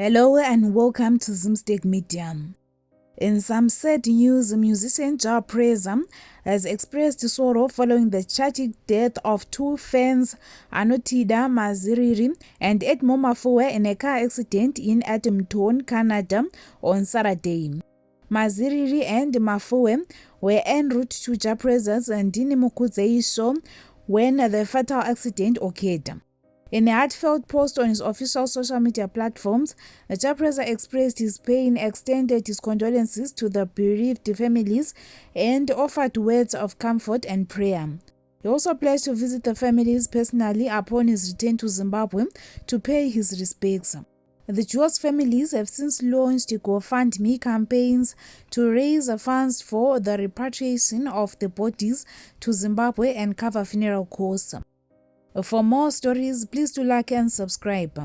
Hello and welcome to Zimsteg Media. In some sad news, musician Jah Prayzer has expressed sorrow following the tragic death of two fans, Anotida Maziriri and Edmo Mafoe, in a car accident in Edmonton, Canada on Saturday. Maziriri and Mafoe were en route to Jah Prayzer's Ndini Mukuzei show when the fatal accident occurred. In a heartfelt post on his official social media platforms, Jah Prayzer expressed his pain, extended his condolences to the bereaved families, and offered words of comfort and prayer. He also pledged to visit the families personally upon his return to Zimbabwe to pay his respects. The duo's families have since launched GoFundMe campaigns to raise funds for the repatriation of the bodies to Zimbabwe and cover funeral costs. For more stories, please do like and subscribe.